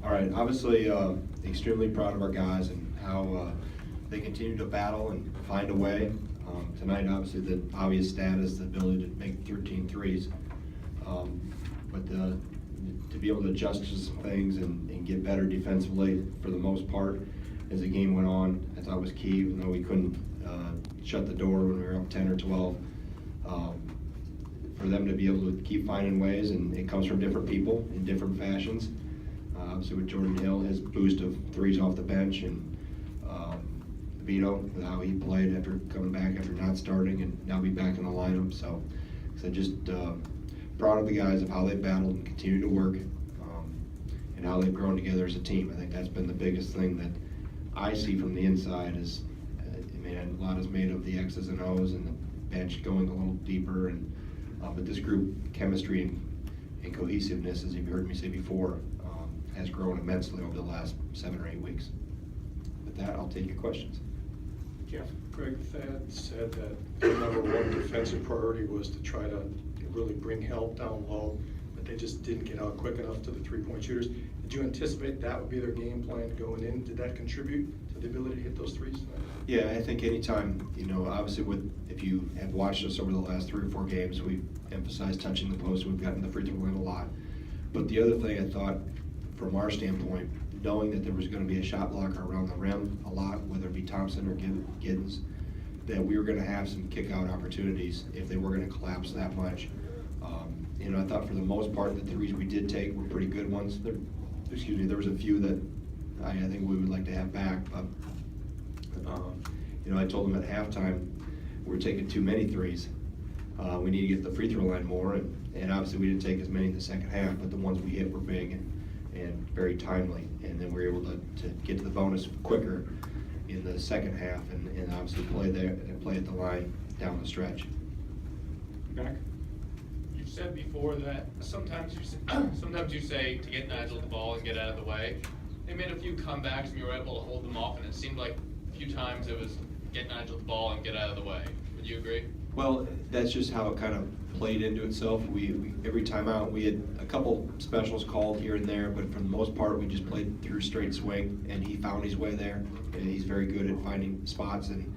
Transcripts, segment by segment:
All right, obviously extremely proud of our guys and how they continue to battle and find a way. Tonight, obviously, the obvious stat is the ability to make 13 threes. But to be able to adjust to some things and get better defensively for the most part as the game went on, I thought was key, even though we couldn't shut the door when we were up 10 or 12. For them to be able to keep finding ways, and it comes from different people in different fashions. Obviously with Jordan Hill, his boost of threes off the bench, and Vito, with how he played after coming back after not starting and now be back in the lineup. So just proud of the guys of how they battled and continue to work, and how they've grown together as a team. I think that's been the biggest thing that I see from the inside is, a lot is made of the X's and O's and the bench going a little deeper, and but this group chemistry and cohesiveness, as you've heard me say before, has grown immensely over the last 7 or 8 weeks. With that, I'll take your questions. Jeff, Greg Thad said that their #1 defensive priority was to try to really bring help down low, but they just didn't get out quick enough to the three-point shooters. Did you anticipate that would be their game plan going in? Did that contribute to the ability to hit those threes tonight? Yeah, I think anytime, obviously if you have watched us over the last 3 or 4 games, we've emphasized touching the post. We've gotten the free throw line a lot. But the other thing I thought, from our standpoint, knowing that there was going to be a shot blocker around the rim a lot, whether it be Thompson or Giddens, that we were going to have some kick-out opportunities if they were going to collapse that much. I thought for the most part the threes we did take were pretty good ones. There was a few that I think we would like to have back, but I told them at halftime we're taking too many threes. We need to get the free throw line more, and obviously we didn't take as many in the second half, but the ones we hit were big and very timely, and then we were able to get to the bonus quicker in the second half, and obviously play at the line down the stretch. Back. You said before that sometimes you say to get Nigel the ball and get out of the way. They made a few comebacks and you were able to hold them off, and it seemed like a few times it was get Nigel the ball and get out of the way. Would you agree? Well, that's just how it kind of played into itself. We every time out, we had a couple specials called here and there, but for the most part, we just played through straight swing, and he found his way there. And he's very good at finding spots, and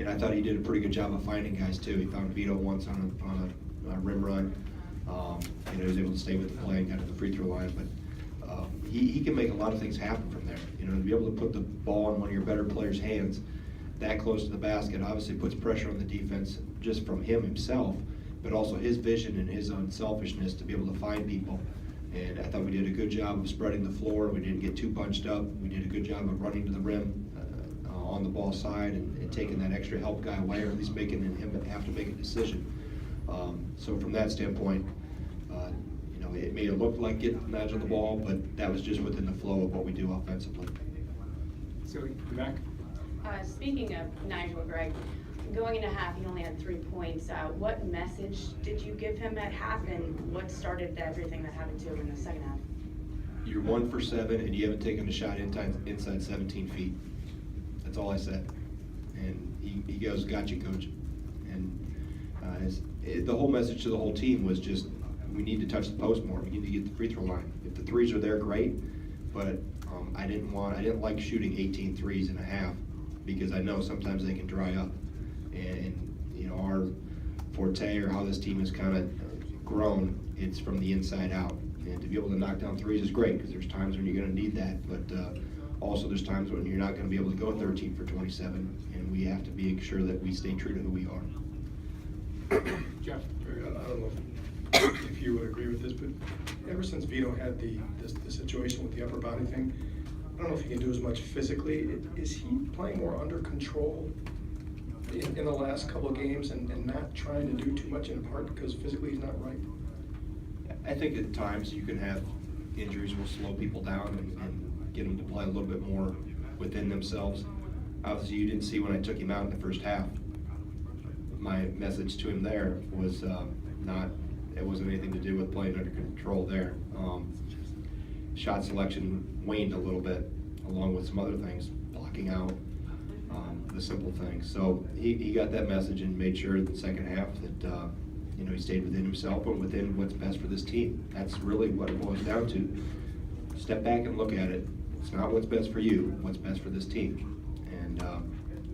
I thought he did a pretty good job of finding guys too. He found Vito once on a rim run. He was able to stay with the play and got to the free throw line, but he can make a lot of things happen from there. To be able to put the ball in one of your better players' hands that close to the basket obviously puts pressure on the defense just from himself, but also his vision and his unselfishness to be able to find people. And I thought we did a good job of spreading the floor. We didn't get too bunched up. We did a good job of running to the rim on the ball side and taking that extra help guy away, or at least making him have to make a decision. So from that standpoint, it may have looked like getting Nigel the ball, but that was just within the flow of what we do offensively. So, back. Speaking of Nigel, Greg, going into half, he only had 3 points. What message did you give him at half, and what started everything that happened to him in the second half? You're 1 for 7, and you haven't taken a shot inside 17 feet. That's all I said. And he goes, "Got you, coach." And the whole message to the whole team was just, we need to touch the post more. We need to get the free throw line. If the threes are there, great. But I didn't like shooting 18 threes in a half, because I know sometimes they can dry up. And our forte, or how this team has kind of grown, it's from the inside out. And to be able to knock down threes is great, because there's times when you're going to need that. But also there's times when you're not going to be able to go 13 for 27, and we have to be sure that we stay true to who we are. Jeff, I don't know if you would agree with this, but ever since Vito had the situation with the upper body thing, I don't know if he can do as much physically. Is he playing more under control in the last couple of games and not trying to do too much, in part because physically he's not right? I think at times you can have injuries will slow people down and get them to play a little bit more within themselves. Obviously, you didn't see when I took him out in the first half. My message to him there was it wasn't anything to do with playing under control there. Shot selection waned a little bit, along with some other things, blocking out, the simple things. So he got that message and made sure in the second half that he stayed within himself and within what's best for this team. That's really what it boils down to. step back and look at it. It's not what's best for you, what's best for this team. And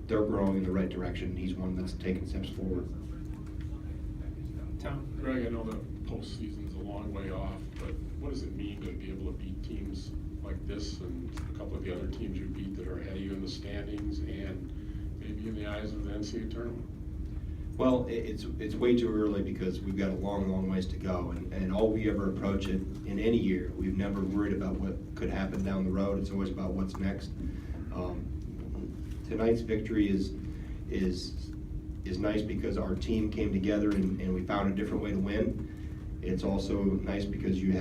they're growing in the right direction. He's one that's taking steps forward. Tom? Greg, I know the postseason's a long way off, but what does it mean to be able to beat teams like this and a couple of the other teams you beat that are ahead of you in the standings and maybe in the eyes of the NCAA tournament? Well, it's way too early because we've got a long, long ways to go. And all we ever approach it in any year, we've never worried about what could happen down the road. It's always about what's next. Tonight's victory is nice because our team came together and we found a different way to win. It's also nice because you're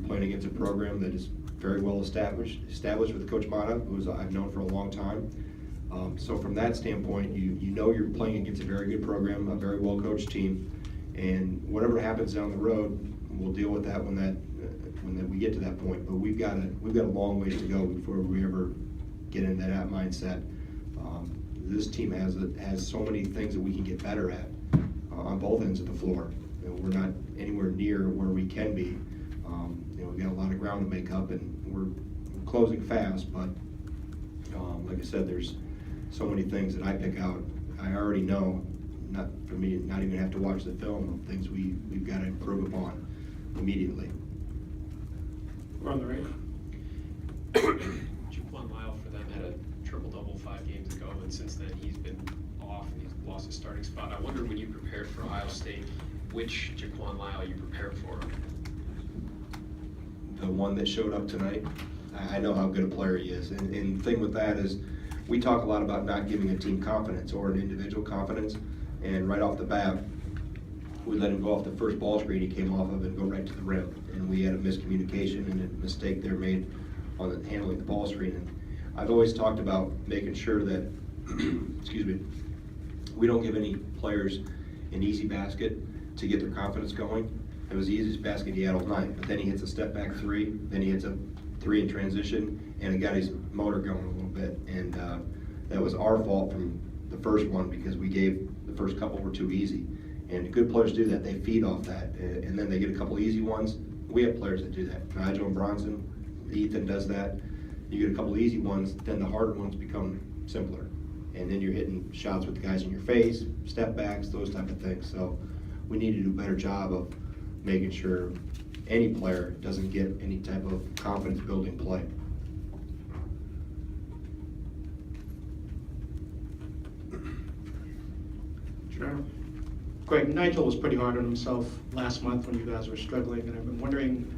playing against a program that is very well established with Coach Mata, who I've known for a long time. So from that standpoint, you know you're playing against a very good program, a very well coached team, and whatever happens down the road, we'll deal with that when we get to that point. But we've got a long ways to go before we ever get into that mindset. This team has so many things that we can get better at on both ends of the floor. You know, we're not anywhere near where we can be. You know, we've got a lot of ground to make up, and we're closing fast. But like I said, there's so many things that I pick out. I already know, not for me, not even have to watch the film of things we've got to improve upon immediately. We're on the right. Jaquan Lyle for them had a triple-double 5 games ago, and since then he's been off and he's lost his starting spot. I wondered when you prepared for Ohio State, which Jaquan Lyle you prepared for? The one that showed up tonight, I know how good a player he is. And the thing with that is, we talk a lot about not giving a team confidence or an individual confidence, and right off the bat, we let him go off the first ball screen he came off of and go right to the rim. And we had a miscommunication and a mistake there made on handling the ball screen. And I've always talked about making sure that, excuse me, we don't give any players an easy basket to get their confidence going. It was the easiest basket he had all night, but then he hits a step back 3, then he hits a 3 in transition, and it got his motor going a little bit. And that was our fault from the first one because we gave the first couple were too easy. And good players do that. They feed off that, and then they get a couple easy ones. We have players that do that. Nigel and Bronson, Ethan does that. You get a couple easy ones, then the harder ones become simpler. And then you're hitting shots with the guys in your face, step backs, those type of things. So we need to do a better job of making sure any player doesn't get any type of confidence building play. Sure. Greg, Nigel was pretty hard on himself last month when you guys were struggling, and I've been wondering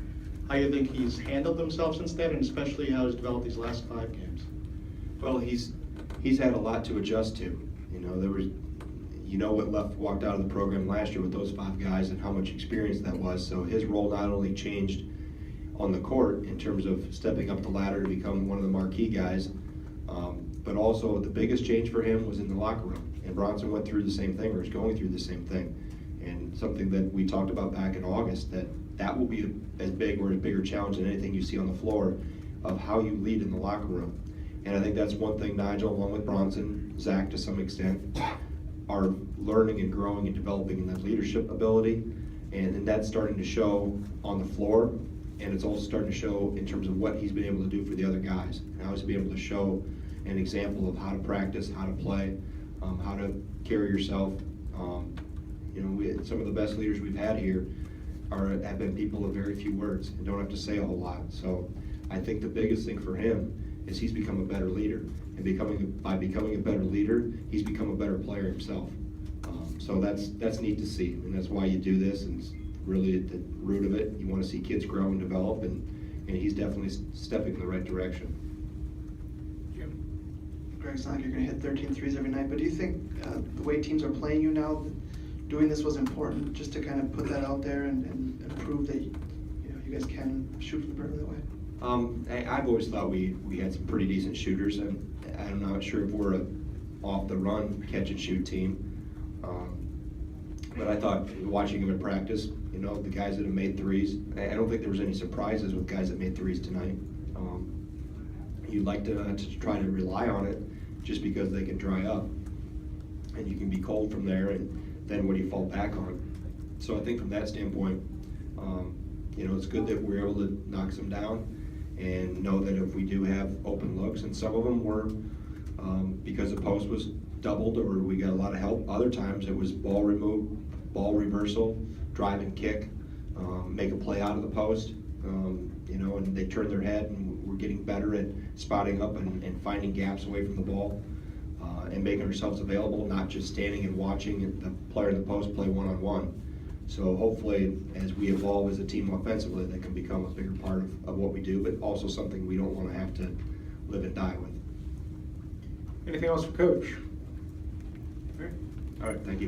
how you think he's handled himself since then, and especially how he's developed these last 5 games. Well, he's had a lot to adjust to. You know, what walked out of the program last year with those 5 guys and how much experience that was. So his role not only changed on the court in terms of stepping up the ladder to become one of the marquee guys, but also the biggest change for him was in the locker room. And Bronson went through the same thing, or is going through the same thing. And something that we talked about back in August, that will be as big or a bigger challenge than anything you see on the floor of how you lead in the locker room. And I think that's one thing Nigel, along with Bronson, Zach to some extent, are learning and growing and developing in that leadership ability. And that's starting to show on the floor, and it's also starting to show in terms of what he's been able to do for the other guys. Now he's been able to show an example of how to practice, how to play, how to carry yourself. Some of the best leaders we've had here have been people of very few words and don't have to say a whole lot. So I think the biggest thing for him is he's become a better leader. And by becoming a better leader, he's become a better player himself. So that's neat to see, and that's why you do this, and it's really at the root of it. You want to see kids grow and develop, and he's definitely stepping in the right direction. Greg, it's not like you're going to hit 13 threes every night, but do you think the way teams are playing you now, doing this was important just to kind of put that out there and prove that you guys can shoot from the perimeter that way? I've always thought we had some pretty decent shooters, and I'm not sure if we're a off the run catch and shoot team. But I thought watching them in practice, the guys that have made threes, I don't think there was any surprises with guys that made threes tonight. You'd like to try to rely on it just because they can dry up and you can be cold from there, and then what do you fall back on? So I think from that standpoint, it's good that we're able to knock some down, and know that if we do have open looks, and some of them were because the post was doubled or we got a lot of help. Other times it was ball remove, ball reversal, drive and kick, make a play out of the post, and they turn their head, and we're getting better at spotting up and finding gaps away from the ball, and making ourselves available, not just standing and watching the player in the post play one-on-one. So hopefully, as we evolve as a team offensively, that can become a bigger part of what we do, but also something we don't want to have to live and die with. Anything else for Coach? All right, thank you.